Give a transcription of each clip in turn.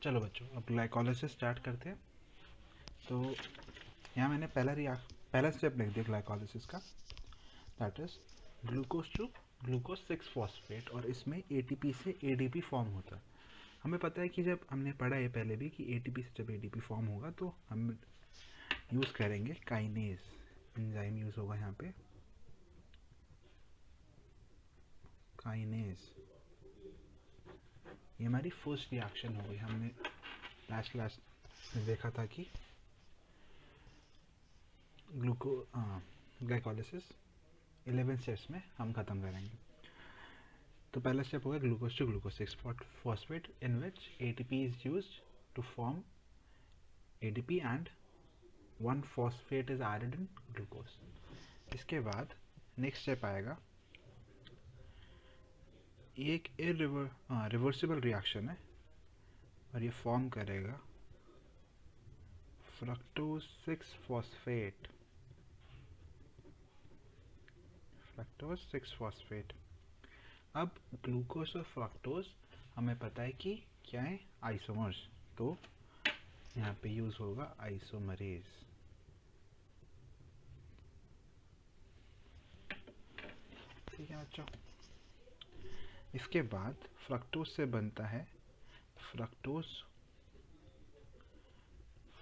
चलो बच्चों, अब ग्लाइकोलाइसिस स्टार्ट करते हैं। तो यहाँ मैंने पहला स्टेप लिख दिया ग्लाइकोलाइसिस का, that is glucose to glucose 6 phosphate, और इसमें एटीपी से एडीपी फॉर्म होता है। हमें पता है कि जब हमने पढ़ा है पहले भी कि एटीपी से जब एडीपी फॉर्म होगा तो हम यूज़ करेंगे काइनेज एंजाइम, यूज़ होगा यहाँ पे काइनेज। ये हमारी फर्स्ट रिएक्शन हो गई। हमने लास्ट में देखा था कि ग्लाइकोलाइसिस 11 स्टेप्स में हम ख़त्म करेंगे। तो पहला स्टेप होगा glucose to glucose 6 phosphate in which ATP is used to form ADP and 1 phosphate is added in glucose. इसके बाद नेक्स्ट स्टेप आएगा, ये एक रिवर्सिबल रिएक्शन है और ये फॉर्म करेगा फ्रक्टोज 6 फॉस्फेट, अब ग्लूकोज और फ्रक्टोज हमें पता है कि क्या है, आइसोमर्स, तो यहाँ पे यूज होगा आइसोमरेज। ठीक है बच्चों। इसके बाद फ्रक्टोज से बनता है फ्रक्टोज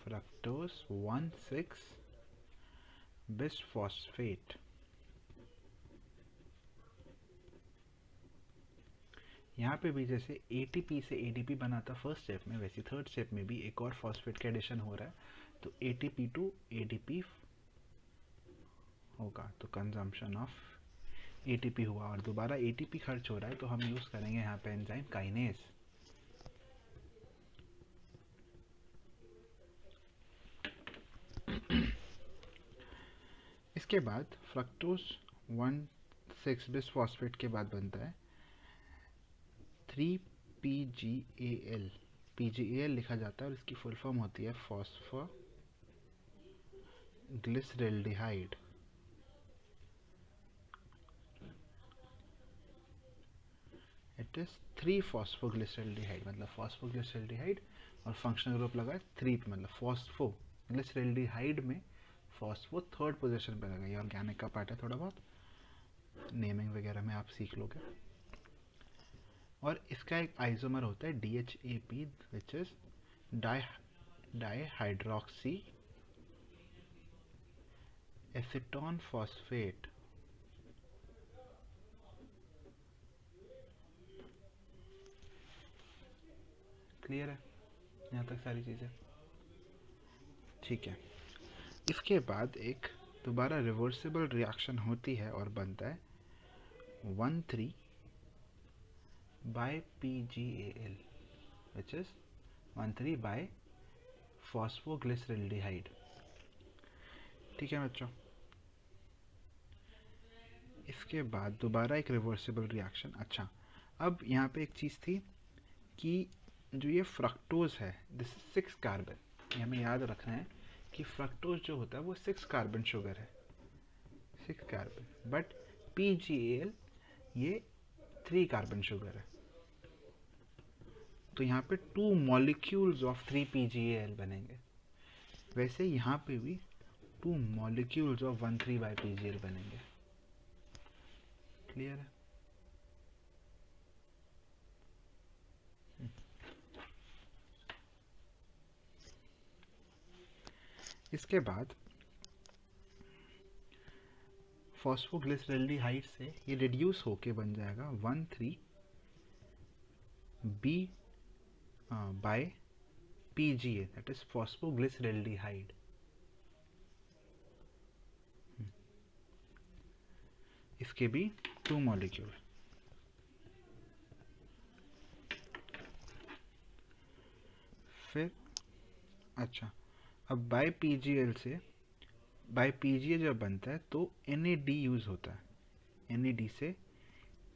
1,6 बिसफॉस्फेट। यहाँ पे भी जैसे एटीपी से एडीपी बना था फर्स्ट स्टेप में, वैसे थर्ड स्टेप में भी एक और फॉस्फेट का एडिशन हो रहा है, तो एटीपी टू एडीपी होगा, तो कंजम्पशन ऑफ एटीपी हुआ और दोबारा एटीपी खर्च हो रहा है, तो हम यूज करेंगे यहाँ पे एंजाइम काइनेज। इसके बाद फ्रक्टोज 1,6 बिसफॉस्फेट के बाद बनता है 3-PGAL। PGAL लिखा जाता है और इसकी फुल फॉर्म होती है फॉस्फोग्लिसरेल्डिहाइड। इट इज 3-फॉस्फोग्लिसरेल्डिहाइड, मतलब फॉस्फोग्लिसरेल्डिहाइड और फंक्शनल ग्रुप लगा है 3 पे, मतलब फॉस्फोग्लिसरेल्डिहाइड में फॉस्फो थर्ड पोजीशन पे लगा। ये ऑर्गेनिक का पार्ट है, थोड़ा बहुत नेमिंग वगैरह में आप सीख लोगे। और इसका एक आइसोमर होता है DHAP, which is dihydroxy acetone phosphate. Clear है यहाँ तक सारी चीज़ें? ठीक है। इसके बाद एक दोबारा रिवर्सिबल रिएक्शन होती है और बनता है 1,3 by PGAL, which is 1,3 by phosphoglyceraldehyde. ठीक है बच्चों। इसके बाद दोबारा एक रिवर्सिबल रिएक्शन। अच्छा, अब यहाँ पे एक चीज़ थी कि जो ये फ्रक्टोज है, दिस 6 कार्बन, ये हमें याद रखना है कि फ्रक्टोज जो होता है वो 6 कार्बन शुगर है, 6 कार्बन, बट PGAL ये 3 कार्बन शुगर है, तो यहाँ पे 2 मॉलिक्यूल्स ऑफ 3-PGAL बनेंगे। वैसे यहाँ पे भी 2 मॉलिक्यूल्स ऑफ 1,3 by PGAL बनेंगे। क्लियर है? इसके बाद फॉस्फोग्लिसरेल्डिहाइड से ये रिड्यूस होके बन जाएगा 1,3 B by PGA, that is phosphoglyceraldehyde। इसके भी 2 मॉलिक्यूल। फिर अच्छा, अब बाय PGL से बाय PGA जब बनता है तो NAD यूज होता है, NAD से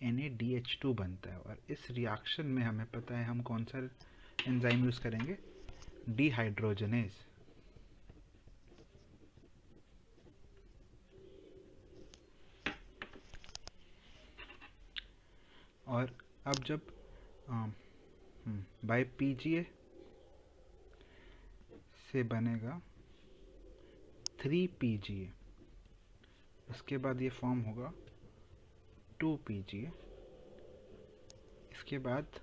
NADH2 बनता है, और इस रिएक्शन में हमें पता है हम कौन सा एंजाइम यूज करेंगे, डिहाइड्रोजनेज। और अब जब बाय PGA से बनेगा 3 PGA। उसके बाद ये फॉर्म होगा 2 PGA। इसके बाद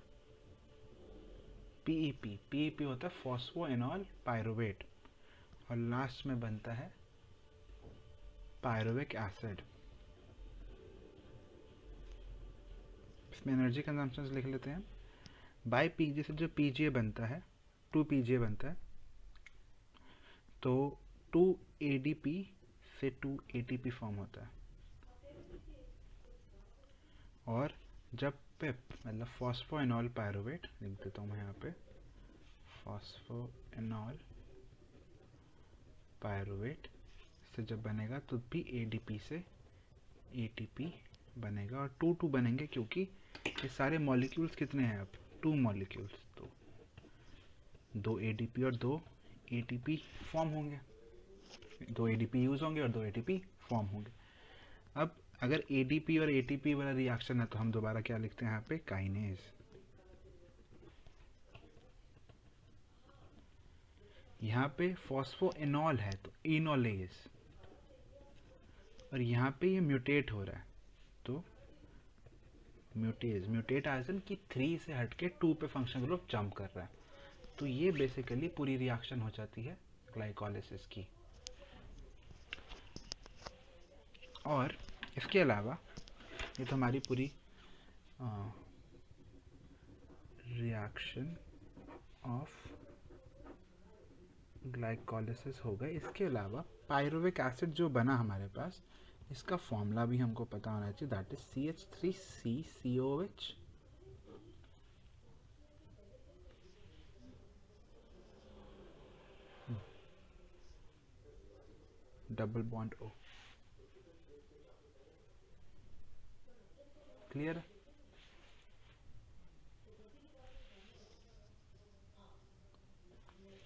PEP होता है फॉस्फोएनॉल पायरुवेट, और लास्ट में बनता है पायरुविक एसिड। इसमें एनर्जी कंजम्पशन लिख लेते हैं। बाय PGA से जो PGA बनता है 2 PGA बनता है, तो 2 ADP से 2 ATP फॉर्म होता है। और जब PEP मतलब फॉस्फोएनॉल पायरुवेट लिख देता हूँ मैं यहाँ पे, फॉस्फोएनॉल पायरुवेट से जब बनेगा तो भी ADP से ATP बनेगा, और 2 बनेंगे क्योंकि ये सारे मॉलिक्यूल्स कितने हैं अब 2 मॉलिक्यूल्स, तो 2 ADP और 2 ATP फॉर्म होंगे, 2 ADP यूज होंगे और 2 ATP फॉर्म होंगे। अब अगर ADP और ATP वाला रिएक्शन है तो हम दोबारा क्या लिखते हैं यहाँ पे, काइनेज। यहाँ पे फॉस्फोएनॉल है तो इनोलेज, और यहाँ पे ये म्यूटेट हो रहा है तो म्यूटेज। म्यूटेट एज कि 3 से हटके 2 पे फंक्शन ग्रुप जंप कर रहा है, तो ये बेसिकली पूरी रिएक्शन हो जाती है ग्लाइकोलाइसिस की। और इसके अलावा ये तो हमारी पूरी रिएक्शन ऑफ ग्लाइकोलाइसिस हो गए। इसके अलावा पायरुविक एसिड जो बना हमारे पास, इसका फॉर्मूला भी हमको पता होना चाहिए, that is CH3CCOH double bond O। Clear है?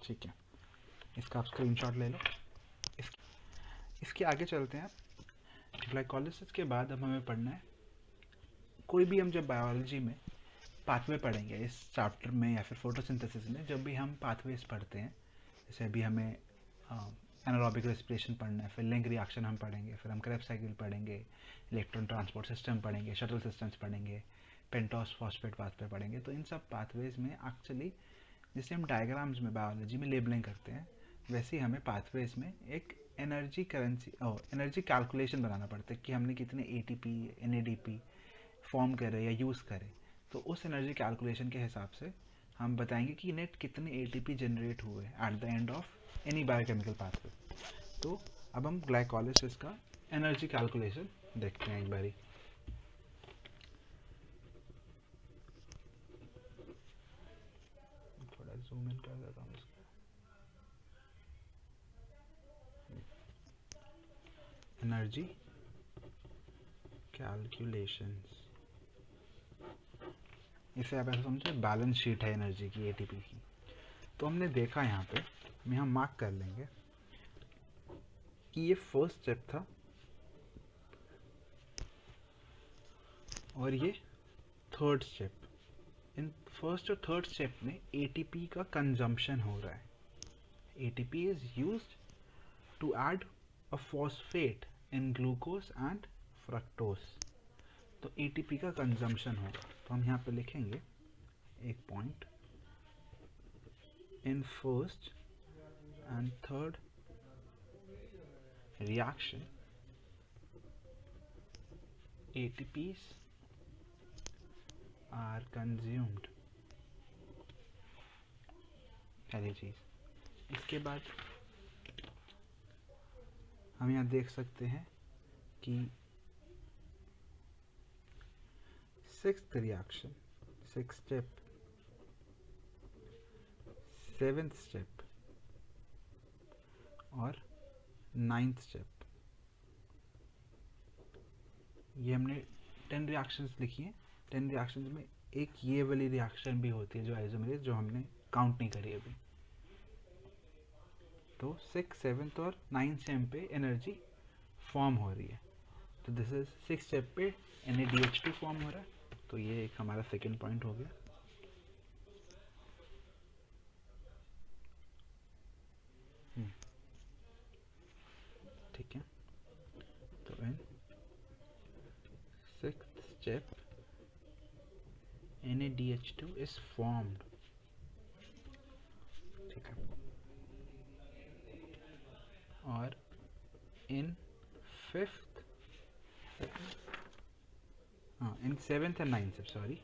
ठीक है, इसका आप स्क्रीनशॉट ले लो। इसके आगे चलते हैं। ग्लाइकोलाइसिस के बाद अब हमें पढ़ना है, कोई भी हम जब बायोलॉजी में पाथवे पढ़ेंगे इस चैप्टर में या फिर फोटोसिंथेसिस में, जब भी हम पाथवेज पढ़ते हैं, जैसे अभी हमें एनारोबिक रेस्पिरेशन पढ़ना है, फिर लिंक रिएक्शन हम पढ़ेंगे, फिर हम क्रेब्स साइकिल पढ़ेंगे, इलेक्ट्रॉन ट्रांसपोर्ट सिस्टम पढ़ेंगे, शटल सिस्टम्स पढ़ेंगे, पेंटोस फॉस्फेट पाथवे पढ़ेंगे। तो इन सब पाथवेज में एक्चुअली जिसे हम डायग्राम्स में बायोलॉजी में लेबलिंग करते हैं, वैसे ही हमें पाथवेज में एक एनर्जी कैलकुलेशन बनाना पड़ता है कि हमने कितने ATP NADP फॉर्म करे या यूज़ करे। तो उस एनर्जी कैलकुलेशन के हिसाब से हम बताएंगे कि नेट कितने ATP जनरेट हुए at the end of any biochemical pathway. तो अब हम ग्लाइकोलाइसिस का एनर्जी कैलकुलेशन देखते हैं एक बारी। थोड़ा जूम इन कर देता हूँ इसको। एनर्जी कैलकुलेशंस, इसे आप ऐसा समझो बैलेंस शीट है एनर्जी की ATP की। तो हमने देखा यहाँ पे, हम यहाँ मार्क कर लेंगे कि ये फर्स्ट स्टेप था और ये थर्ड स्टेप। इन फर्स्ट और थर्ड स्टेप में ATP का कंजम्पशन हो रहा है। ATP is used to add a phosphate in glucose and fructose, तो ATP का कंजम्पशन होगा। तो हम यहाँ पे लिखेंगे एक point, in first and third reaction ATPs are consumed। पहली चीज। इसके बाद हम यहाँ देख सकते हैं कि sixth reaction, sixth step, seventh step और नाइन्थ स्टेप, ये हमने 10 रिएक्शंस लिखी हैं। 10 रिएक्शंस में एक ये वाली रिएक्शन भी होती है जो आइसोमेरेज, जो हमने काउंट नहीं करी अभी। तो 6, 7 और 9 स्टेप पे एनर्जी फॉर्म हो रही है। तो दिस इज 6 स्टेप पे NADH2 फॉर्म हो रहा है, तो ये एक हमारा सेकेंड पॉइंट हो गया। step NADH2 is formed. ठीक है, और in fifth, in seventh and ninth step, sorry,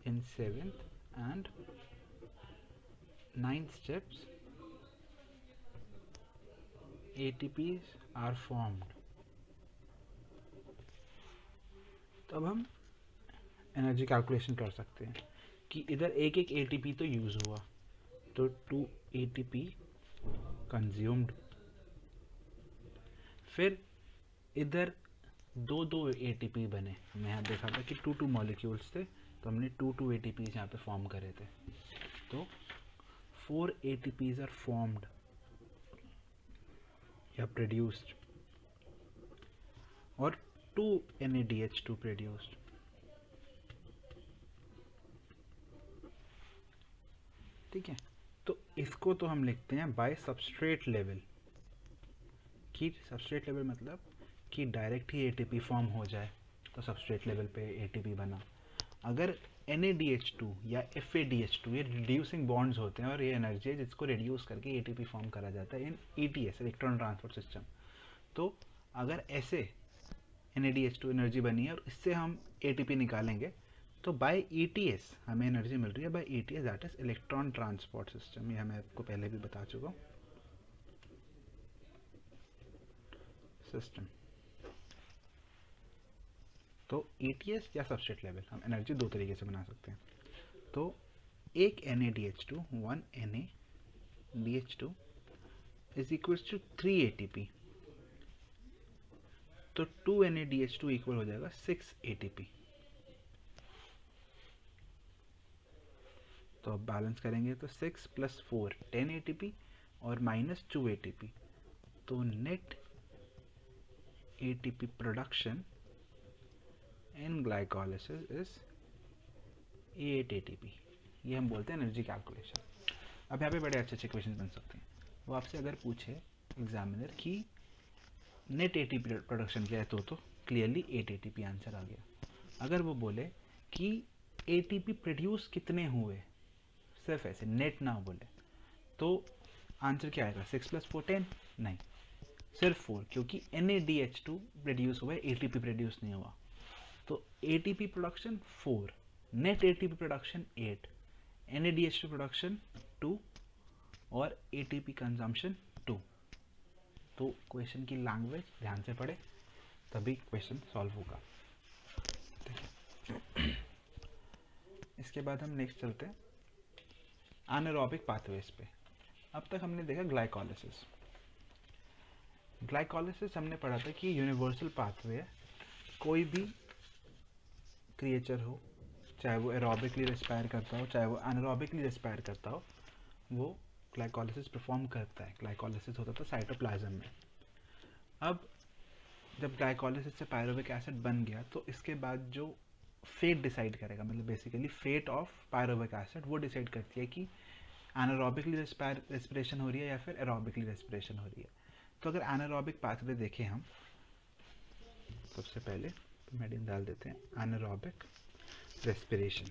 in seventh and ninth steps ATPs are formed. तो अब हम एनर्जी कैलकुलेशन कर सकते हैं कि इधर एक एक ATP तो यूज़ हुआ, तो 2 ATP कंज्यूम्ड, फिर इधर दो ATP बने। हमने यहाँ देखा था कि 2 मॉलिक्यूल्स थे, तो हमने 2 ATPs यहाँ पे फॉर्म करे थे, तो 4 ATPs आर फॉर्म्ड या प्रोड्यूस्ड और 2 NADH2 प्रोड्यूस्ड। ठीक है, तो इसको तो हम लिखते हैं बाय सबस्ट्रेट लेवल, कि सबस्ट्रेट लेवल मतलब कि डायरेक्ट ही ATP फॉर्म हो जाए, तो सबस्ट्रेट लेवल पे ATP बना। अगर NADH2 या FADH2 ये रिड्यूसिंग बॉन्ड्स होते हैं और ये एनर्जी है जिसको रिड्यूस करके ATP फॉर्म करा जाता है इन ETS, इलेक्ट्रॉन ट्रांसपोर्ट सिस्टम। तो अगर ऐसे NADH2 एनर्जी बनी है और इससे हम ATP निकालेंगे, तो बाय ETS हमें एनर्जी मिल रही है, by ETS that is electron transport system. ये मैं आपको पहले भी बता चुका हूँ सिस्टम। तो ETS या सबस्ट्रेट लेवल हम एनर्जी दो तरीके से बना सकते हैं। तो एक NADH2 1 NADH2 is equal to 3 ATP, तो 2 NADH2 इक्वल हो जाएगा 6 ATP। तो अब बैलेंस करेंगे तो 6 + 4 10 ATP और -2 ATP, तो net ATP production in glycolysis is 8 ATP। ये हम बोलते हैं एनर्जी कैलकुलेशन। अब यहाँ पे बड़े अच्छे क्वेश्चन बन सकते हैं। वो आपसे अगर पूछे एग्जामिनर कि नेट ATP प्रोडक्शन क्या है, तो क्लियरली 8 ATP आंसर आ गया। अगर वो बोले कि ATP प्रोड्यूस कितने हुए, सिर्फ ऐसे नेट ना बोले, तो आंसर क्या आएगा? 6 + 4 10? नहीं, सिर्फ 4, क्योंकि NADH2 प्रोड्यूस हुआ है, ATP प्रोड्यूस नहीं हुआ। तो ATP production 4, net ATP production 8, NADH2 production 2 और ATP कंजम्पशन 2। तो क्वेश्चन की लैंग्वेज ध्यान से पढ़े तभी क्वेश्चन सॉल्व होगा। इसके बाद हम नेक्स्ट चलते हैं एनारोबिक पाथवेज पे। अब तक हमने देखा ग्लाइकोलाइसिस। ग्लाइकोलाइसिस हमने पढ़ा था कि यूनिवर्सल पाथवे है, कोई भी क्रिएचर हो, चाहे वो एरोबिकली रेस्पायर करता हो चाहे वो एनारोबिकली रेस्पायर करता हो, वो ग्लाइकोलाइसिस परफॉर्म करता है। ग्लाइकोलाइसिस होता था साइटोप्लाज्म में। अब जब ग्लाइकोलाइसिस से पायरुविक एसिड बन गया, तो इसके बाद जो फेट डिसाइड करेगा, मतलब basically fate of pyruvic acid वो डिसाइड करती है कि एनारोबिकली रेस्पिरेशन हो रही है या फिर एरोबिकली रेस्पिरेशन हो रही है। तो अगर एनारोबिक पाथवे देखें हम, सबसे पहले मेडिन डाल देते हैं एनारोबिक रेस्पिरेशन।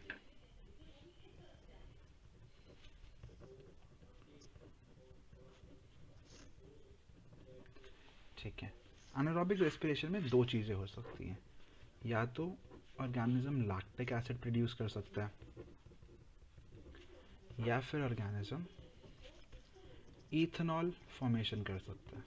ठीक है, एनारोबिक रेस्पिरेशन में दो चीज़ें हो सकती हैं, या तो ऑर्गेनिज्म लैक्टिक एसिड प्रोड्यूस कर सकता है या फिर ऑर्गेनिज्म इथेनॉल फॉर्मेशन कर सकता है।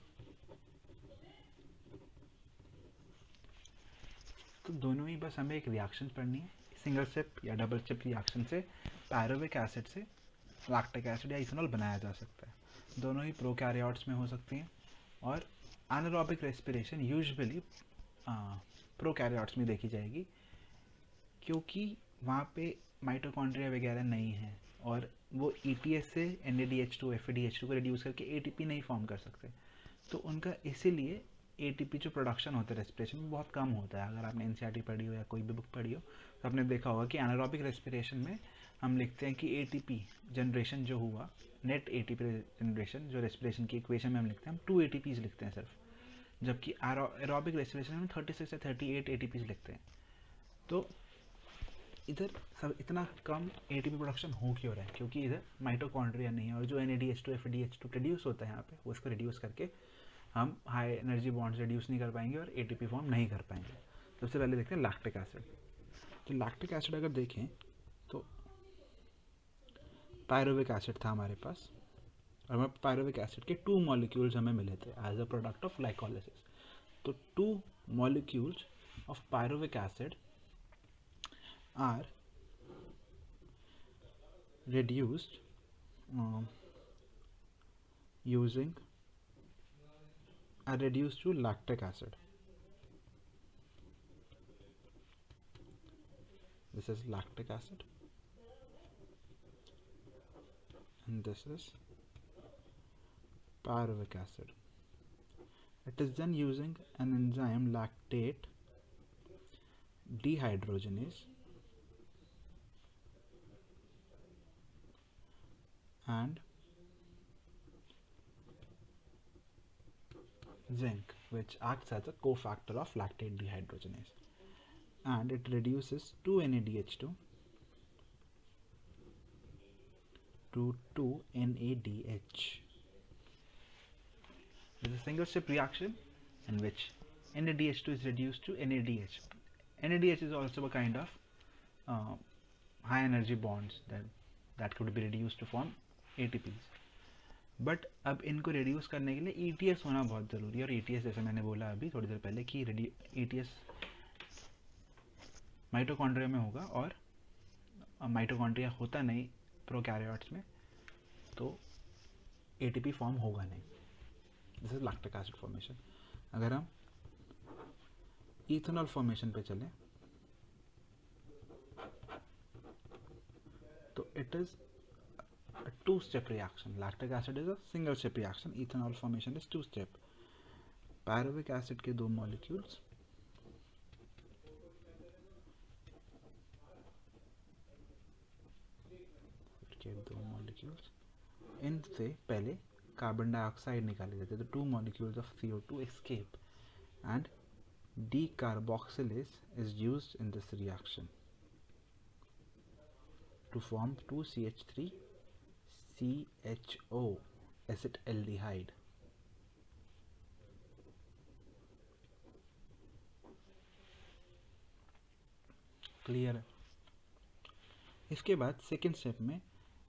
तो दोनों ही बस हमें एक रिएक्शन पढ़नी है, सिंगल स्टेप या डबल स्टेप रिएक्शन से पायरुविक एसिड से लैक्टिक एसिड या इथेनॉल बनाया जा सकता है। दोनों ही प्रोकैरियोट्स में हो सकती हैं, और एनारोबिक रेस्पिरेशन यूजुअली प्रोकैरियोट्स में देखी जाएगी, क्योंकि वहाँ पे माइटोकॉन्ड्रिया वगैरह नहीं है और वो ETS से NADH2 FADH2 को रिड्यूस करके ATP नहीं फॉर्म कर सकते। तो उनका इसीलिए ATP जो प्रोडक्शन होता है रेस्पिरेशन में बहुत कम होता है। अगर आपने NCERT पढ़ी हो या कोई भी बुक पढ़ी हो तो आपने देखा होगा कि एनारोबिक रेस्पिरेशन में हम लिखते हैं कि ATP जनरेशन जो हुआ, नेट ATP जनरेशन जो रेस्पिरेशन की इक्वेशन में हम लिखते हैं, हम 2 ATPs लिखते हैं सिर्फ, जबकि एरोबिक रेस्पिरेशन में 36 या 38 ATPs लिखते हैं। तो इधर सब इतना कम एटीपी प्रोडक्शन हो क्यों रहा है? क्योंकि इधर माइटोकॉन्ड्रिया नहीं है, और जो NADH2 FADH2 प्रोड्यूस होता है यहाँ पे, वो इसको रिड्यूस करके हम हाई एनर्जी बॉन्ड्स रिड्यूस नहीं कर पाएंगे और एटीपी फॉर्म नहीं कर पाएंगे। सबसे पहले देखते हैं लैक्टिक एसिड। तो लैक्टिक एसिड अगर देखें तो पायरुविक एसिड था हमारे पास, और हमें पायरुविक एसिड के 2 मॉलिक्यूल्स हमें मिले थे as a product of glycolysis. तो 2 molecules of pyruvic acid are reduced are reduced to lactic acid. This is lactic acid and this is pyruvic acid. It is then using an enzyme lactate dehydrogenase and zinc, which acts as a cofactor of lactate dehydrogenase, and it reduces 2-NADH2 to 2-NADH. This is a single step reaction in which NADH2 is reduced to NADH. NADH is also a kind of high energy bonds that could be reduced to form ATPs. But अब इनको reduce करने के लिए ETS होना बहुत ज़रूरी है, और ETS जैसे मैंने बोला अभी थोड़ी देर पहले कि ETS माइटोकॉन्ड्रिया में होगा, और माइटोकॉन्ड्रिया होता नहीं प्रोकैरियोट्स में, तो ATP फॉर्म होगा नहीं। This is lactic acid formation. अगर हम इथेनॉल फॉर्मेशन पे चलें तो it is a two-step reaction. Lactic acid is a single-step reaction. Ethanol formation is two-step. Pyruvic acid के 2 molecules इनसे पहले कार्बन डाइऑक्साइड निकाले जाते हैं, तो 2 molecules of CO2 escape and decarboxylase is used in this reaction to form 2CH3 CHO acetaldehyde. Clear है? इसके बाद सेकेंड स्टेप में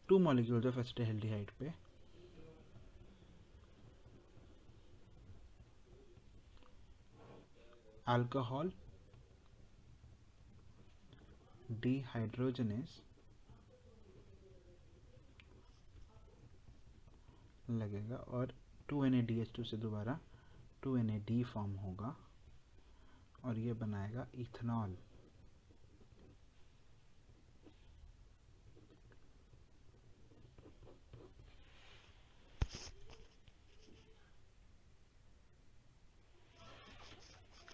2 मॉलिक्यूल्स ऑफ एसिटाल्डिहाइड पे अल्कोहल डिहाइड्रोजनेस लगेगा और 2NADH2 से दोबारा 2NAD फॉर्म होगा और ये बनाएगा इथेनॉल।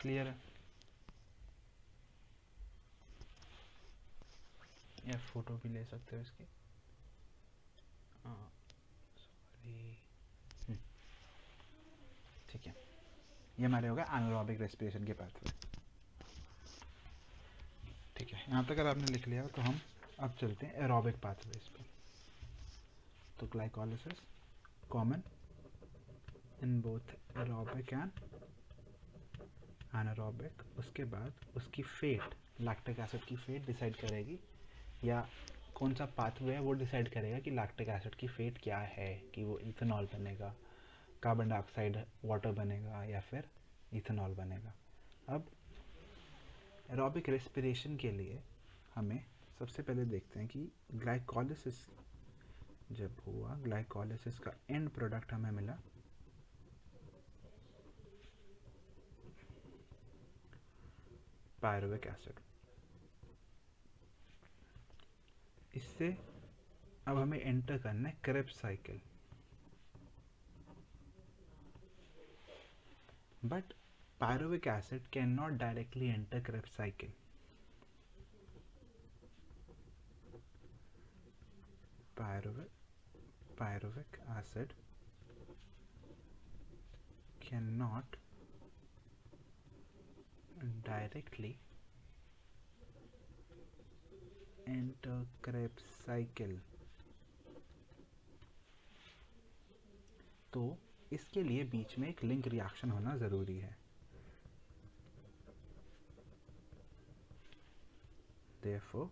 क्लियर है? या फोटो भी ले सकते हो इसकी। ठीक है, ये हमारे होगा एनारोबिक रेस्पिरेशन के पाथवे। ठीक है, यहाँ तक अगर आपने लिख लिया तो हम अब चलते हैं एरोबिक पाथवेज पे। तो glycolysis common in both aerobic and anaerobic. उसके बाद उसकी फेट, लैक्टिक एसिड की फेट डिसाइड करेगी, या कौन सा पाथवे है वो डिसाइड करेगा कि लैक्टिक एसिड की फेट क्या है, कि वो इथेनॉल बनेगा, कार्बन डाइऑक्साइड वाटर बनेगा, या फिर इथेनॉल बनेगा। अब एरोबिक रेस्पिरेशन के लिए हमें सबसे पहले देखते हैं कि ग्लाइकोलाइसिस जब हुआ, ग्लाइकोलाइसिस का एंड प्रोडक्ट हमें मिला पायरुविक एसिड। इससे अब हमें एंटर करना है Krebs cycle. But pyruvic acid cannot directly enter Krebs cycle. Pyruvic acid cannot directly enter Krebs cycle, तो इसके लिए बीच में एक लिंक रिएक्शन होना ज़रूरी है. Therefore,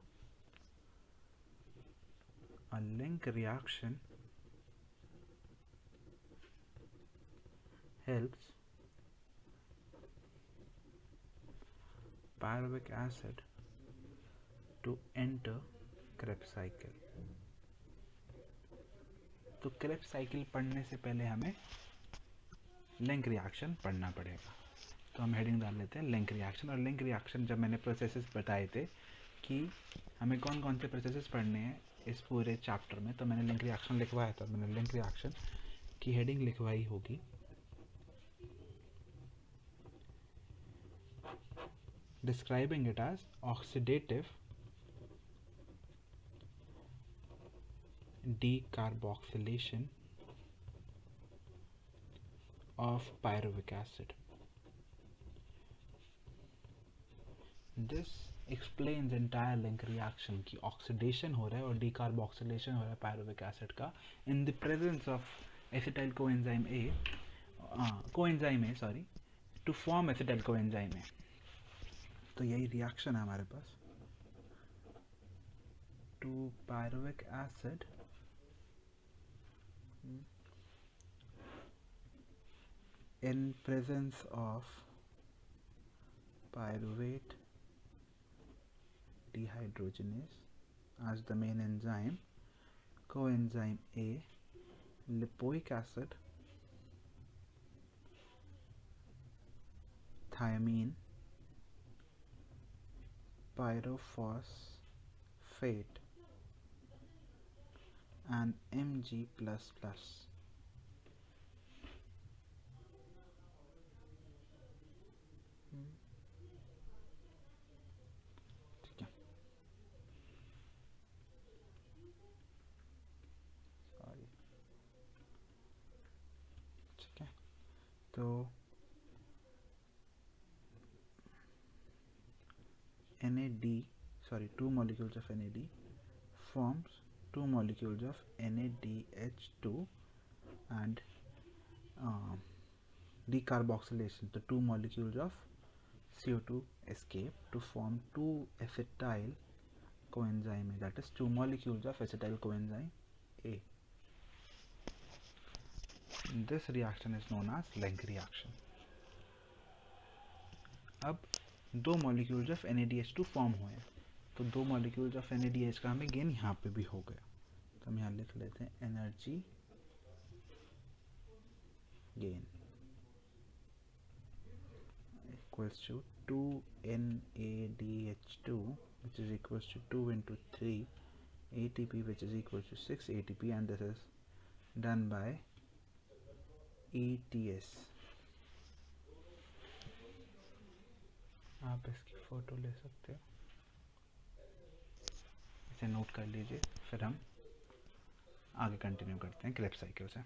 a link reaction helps pyruvic acid to enter Krebs cycle. तो Krebs cycle पढ़ने से पहले हमें लिंक रिएक्शन पढ़ना पड़ेगा. तो हम हेडिंग डाल लेते हैं लिंक रिएक्शन. और लिंक रिएक्शन जब मैंने प्रोसेसेस बताए थे कि हमें कौन कौन से प्रोसेसेस पढ़ने हैं इस पूरे चैप्टर में, तो मैंने लिंक रिएक्शन लिखवाया था. मैंने लिंक रिएक्शन की हेडिंग लिखवाई होगी describing it as oxidative decarboxylation of pyruvic acid. This explains entire link reaction कि oxidation हो रहा है और decarboxylation हो रहा है pyruvic acid का in the presence of acetyl coenzyme A, to form acetyl coenzyme A. तो यही रिएक्शन है हमारे पास. To pyruvic acid in presence of pyruvate dehydrogenase as the main enzyme, coenzyme A, lipoic acid, thiamine, pyrophosphate and Mg++. ठीक है. Sorry. ठीक है. तो two molecules of NAD forms 2 molecules of NADH2 and decarboxylation, the 2 molecules of CO2 escape to form 2 acetyl coenzyme A, that is 2 molecules of acetyl coenzyme A. This reaction is known as link reaction. अब 2 molecules of NADH2 form हुए, तो 2 molecules of NADH का हमें gain यहाँ पे भी हो गया. तो हम यहाँ लिख लेते हैं energy gain equals to 2 NADH2 which is equals to 2 into 3 ATP which is equals to 6 ATP, and this is done by ETS. आप इसकी फ़ोटो ले सकते हो, इसे नोट कर लीजिए. फिर हम आगे कंटिन्यू करते हैं क्रेब्स साइकिल से.